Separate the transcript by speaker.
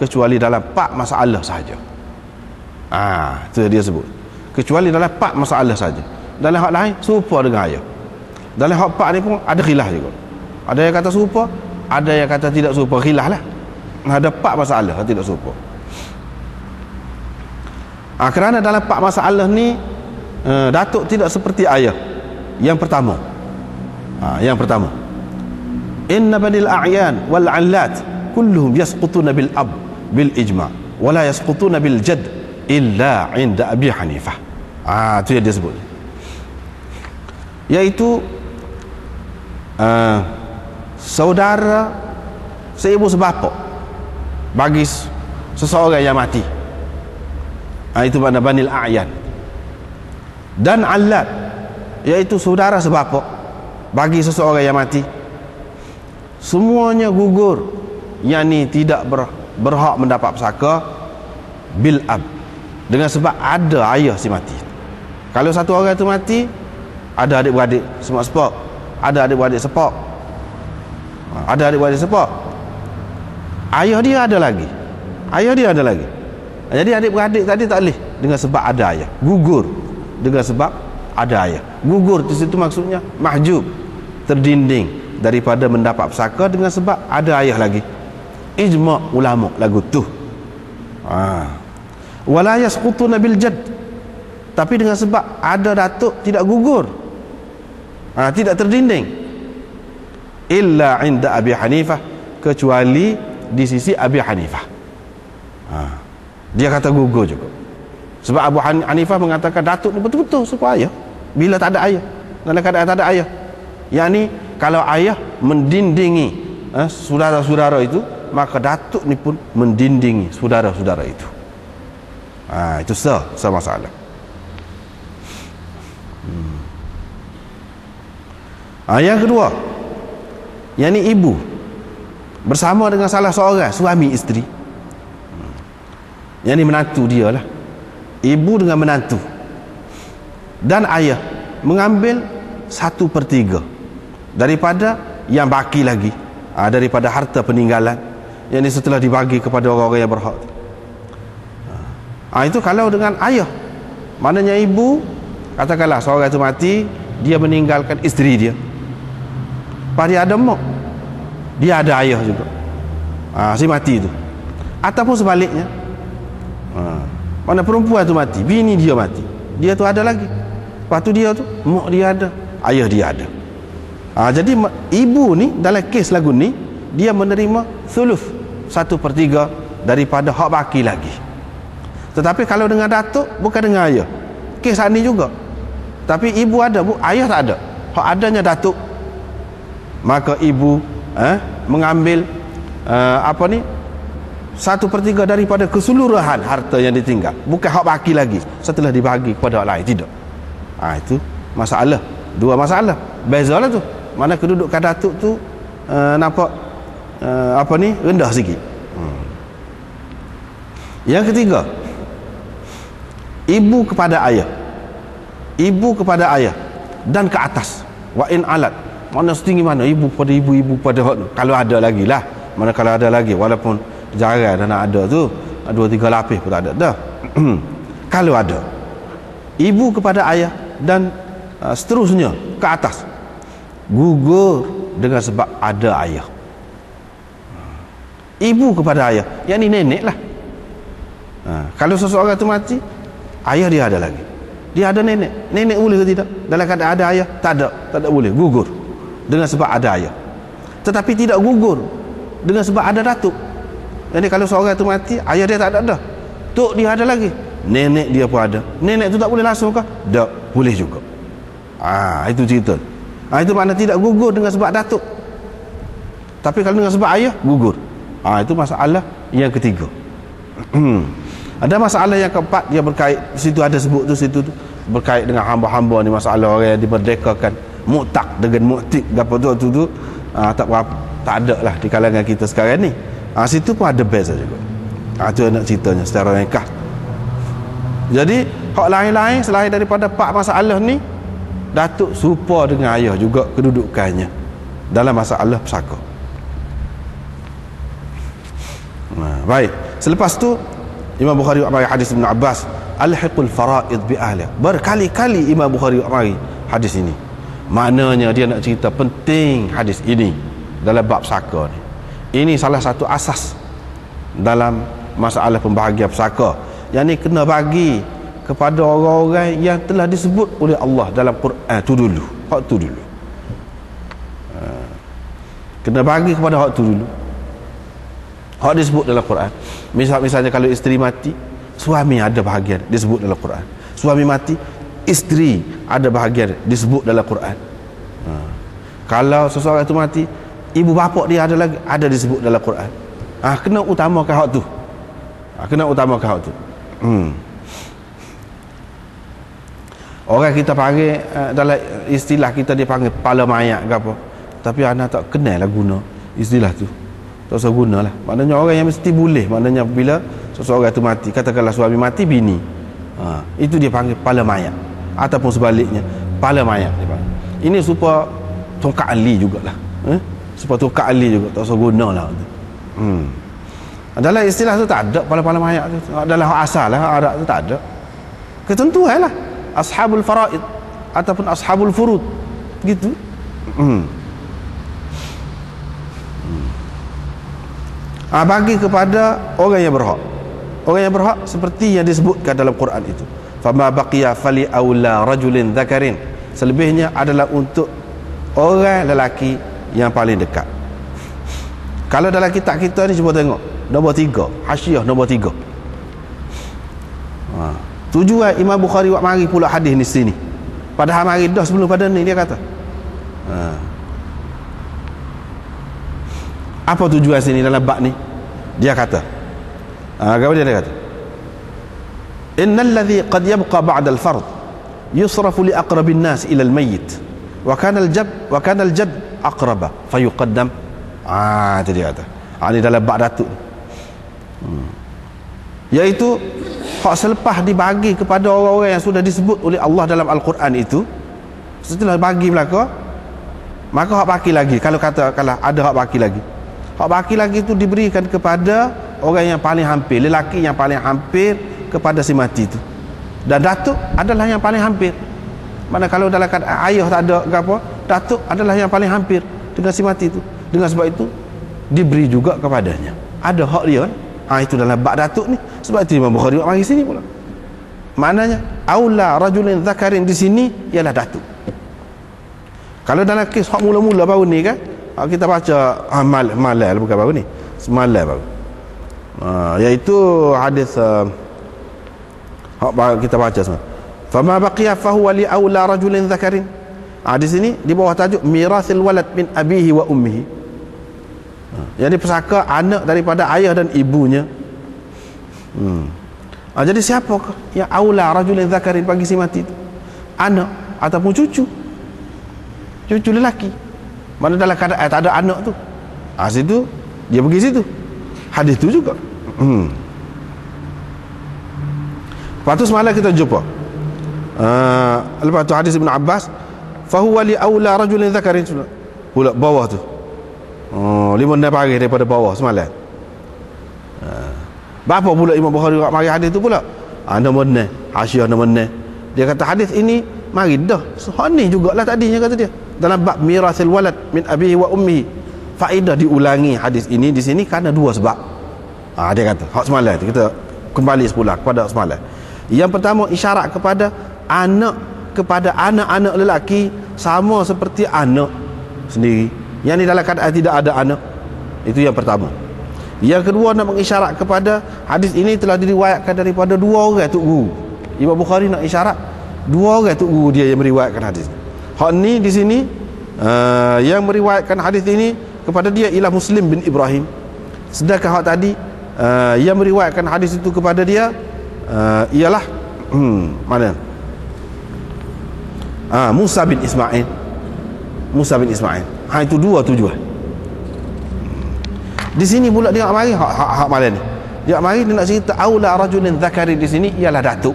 Speaker 1: kecuali dalam 4 masalah sahaja. Itu dia sebut. Kecuali dalam 4 masalah saja. Dalam hak lain serupa dengan ayah. Dalam hak 4 ni pun ada khilaf juga. Ada yang kata serupa, ada yang kata tidak serupa, khilaf lah. Ada 4 masalah tidak serupa. Kerana dalam 4 masalah ni datuk tidak seperti ayah. Yang pertama, inna banil a'yan wal 'allat kulluhum yasqutuna bil ab bil ijma' wa la yasqutuna bil jadd illa 'inda Abi Hanifah. Itu yang dia sebut, iaitu saudara seibu sebapa bagi seseorang yang mati, itu makna banil a'yan, dan 'allat iaitu saudara sebapa bagi seseorang yang mati, semuanya gugur, yakni tidak berhak mendapat pusaka bil ab, dengan sebab ada ayah si mati. Kalau satu orang itu mati, ada adik-beradik semak sepak, ada adik-beradik sepak, ayah dia ada lagi, jadi adik-beradik tadi tak boleh dengan sebab ada ayah, gugur dengan sebab ada ayah. Gugur di situ maksudnya mahjub, terdinding daripada mendapat pusaka dengan sebab ada ayah lagi. Ijma' ulama lagu tu. Wala yasqutuna bil jadd, tapi dengan sebab ada datuk tidak gugur, tidak terdinding, illa 'inda Abi Hanifah, kecuali di sisi Abi Hanifah. Dia kata gugur juga. Sebab Abu Hanifah mengatakan datuk ni betul-betul supaya ayah bila tak ada ayah, dalam keadaan tak ada ayah, yakni kalau ayah mendindingi saudara-saudara itu, maka datuk ni pun mendindingi saudara-saudara itu. Itu masalah. Yang kedua, yakni ibu bersama dengan salah seorang suami isteri, yakni menantu dia lah, ibu dengan menantu, dan ayah mengambil 1/3 daripada yang baki lagi, daripada harta peninggalan yang setelah dibagi kepada orang-orang yang berhak. Itu kalau dengan ayah, maknanya ibu, katakanlah seorang itu mati, dia meninggalkan isteri dia, dia ada mak, dia ada ayah juga, si mati itu. Ataupun sebaliknya, mana perempuan tu mati, bini dia mati, dia tu ada lagi, lepas tu dia tu mak dia ada, ayah dia ada. Jadi ibu ni dalam kes lagu ni, dia menerima thuluth, 1/3 daripada hak baki lagi. Tetapi kalau dengan datuk, bukan dengan ayah, kes ni juga, tapi ibu ada, ayah tak ada, hak adanya datuk, maka ibu mengambil 1/3 daripada keseluruhan harta yang ditinggal, bukan hak baki lagi setelah dibagi kepada orang lain, tidak. Itu masalah, 2 masalah, bezalah tu. Mana kedudukan datuk tu nampak rendah sikit. Yang ketiga, ibu kepada ayah dan ke atas, wa in alat, mana setinggi mana ibu pada ibu pada kalau ada lagi lah, mana kalau ada lagi, walaupun jarang dah nak ada tu 2-3 lapis pun tak ada dah. Kalau ada ibu kepada ayah dan seterusnya ke atas, gugur dengan sebab ada ayah. Ibu kepada ayah, yakni nenek lah. Kalau seseorang tu mati, ayah dia ada lagi, dia ada nenek boleh ke tidak? Dalam keadaan ada ayah, tak ada boleh, gugur dengan sebab ada ayah. Tetapi tidak gugur dengan sebab ada datuk. Jadi kalau seorang tu mati, ayah dia tak ada dah, tok dia ada lagi, nenek dia pun ada, nenek tu tak boleh langsung ke? Tak boleh juga. Itu cerita. Itu makna tidak gugur dengan sebab datuk, tapi kalau dengan sebab ayah, gugur. Itu masalah yang ketiga. Ada masalah yang keempat, dia berkait, situ ada sebut tu, situ tu berkait dengan hamba-hamba ni, masalah orang yang dimerdekakan, mu'tak dengan mu'tik, apa tu tak berapa, tak ada lah di kalangan kita sekarang ni. Situ pun ada beza juga. Itu nak ceritanya secara ringkas. Jadi hak lain-lain selain daripada 4 masalah ni, datuk serupa dengan ayah juga kedudukannya dalam masalah pusaka. Baik, selepas tu Imam Bukhari mari hadis Ibn Abbas, alhiqul faraid bi ahli. Berkali-kali Imam Bukhari mari hadis ini. Maknanya dia nak cerita penting hadis ini dalam bab pusaka ni. Ini salah satu asas dalam masalah pembahagian pusaka. Yang ni kena bagi kepada orang-orang yang telah disebut oleh Allah dalam Quran tu dulu. Hak tu dulu. Kena bagi kepada hak tu dulu. Hak disebut dalam Quran. Misalnya kalau isteri mati, suami ada bahagian disebut dalam Quran. Suami mati, isteri ada bahagian disebut dalam Quran. Kalau seseorang itu mati, ibu bapa dia ada disebut dalam Quran. Kena utamakan hak tu. Kena utamakan hak tu. Orang kita panggil dalam istilah kita dia panggil kepala mayat ke apa. Tapi anak tak kenal lah guna istilah tu. Tak usah guna lah. Maknanya orang yang mesti boleh. Maknanya bila seseorang tu mati, katakanlah suami mati, bini, itu dia panggil kepala mayat. Ataupun sebaliknya, kepala mayat dia panggil. Ini supaya tongkat ali jugalah. Supaya tongkat ali juga. Tak usah guna lah. Dalam istilah tu tak ada kepala-kepala mayat tu. Dalam asal lah Arab tu tak ada. Ketentuan lah. Ashabul faraid ataupun ashabul furud gitu. Bagi kepada orang yang berhak. Orang yang berhak seperti yang disebutkan dalam Quran itu. Fama baqiya fali aula rajulin dzakarin. Selebihnya adalah untuk orang lelaki yang paling dekat. Kalau dalam kitab kita ni cuba tengok nombor 3, hasyiah nombor 3. Tujuan Imam Bukhari buat mari pula hadis ni sini. Padahal mari dah sebelum pada ni dia kata. Apa tujuan sini dalam bab ni? Dia kata. Apa dia kata? Innal ladzi qad yabqa ba'da al-fard yusrafu li aqrabin nas ila al-mayyit wa kana al-jadd aqraba fayuqaddam. Itu dia kata. Ini dalam bab datuk. Iaitu hak selepas dibagi kepada orang-orang yang sudah disebut oleh Allah dalam Al-Quran itu, setelah bagi belaka, maka hak baki lagi. Kalau ada hak baki lagi, hak baki lagi itu diberikan kepada orang yang paling hampir, lelaki yang paling hampir kepada si mati itu. Dan datuk adalah yang paling hampir. Mana kalau dalam ayah tak ada ke apa, datuk adalah yang paling hampir dengan si mati itu. Dengan sebab itu diberi juga kepadanya. Ada hak dia kan? Itu dalam bab datuk ni. Sebab itu Imam Bukhari mari sini pula. Maknanya aula rajulin dzakarin di sini ialah datuk. Kalau dalam kes hak mula-mula baru ni kan, kita baca malam bukan baru ni. Semalam baru. Iaitu hadis hak kita baca semua. Fama baqiya fa huwa li aula rajulin dzakarin. Di sini di bawah tajuk mirasil walad min abihi wa ummihi. Jadi pesaka anak daripada ayah dan ibunya. Jadi siapakah yang aula rajulin dzakarin bagi si mati itu? Anak ataupun cucu lelaki. Mana dalam keadaan tak ada anak tu, situ dia pergi situ. Hadis tu juga. Lepas tu semalam kita jumpa lepas tu hadis Ibn Abbas, fahuwa li aula rajulin dzakarin, pula bawah tu 5 pagi daripada bawah semalam. Berapa pula Imam Bukhari mari hadis tu pula? Nombor 6, hasyiah nombor 6. Dia kata hadis ini mari dah. Ni jugalah tadinya kata dia. Dalam bab mirasil walad min abihi wa ummihi. Faedah diulangi hadis ini di sini kerana 2 sebab. Dia kata hak semalam tu kita kembali semula kepada semalam. Yang pertama isyarat kepada anak-anak lelaki sama seperti anak sendiri. Yang ni dalam keadaan tidak ada anak. Itu yang pertama. Yang kedua nak mengisyarat kepada hadis ini telah diriwayatkan daripada 2 orang tok guru. Imam Bukhari nak isyarat 2 orang tok guru dia yang meriwayatkan hadis. Hak ni di sini yang meriwayatkan hadis ini kepada dia ialah Muslim bin Ibrahim. Sedangkan hak tadi yang meriwayatkan hadis itu kepada dia ialah mana? Musa bin Ismail. Itu 2 tujuan. Di sini pula dia mari hak malam ni. Dia mari dia nak cerita aula rajulin dzakari di sini ialah datuk.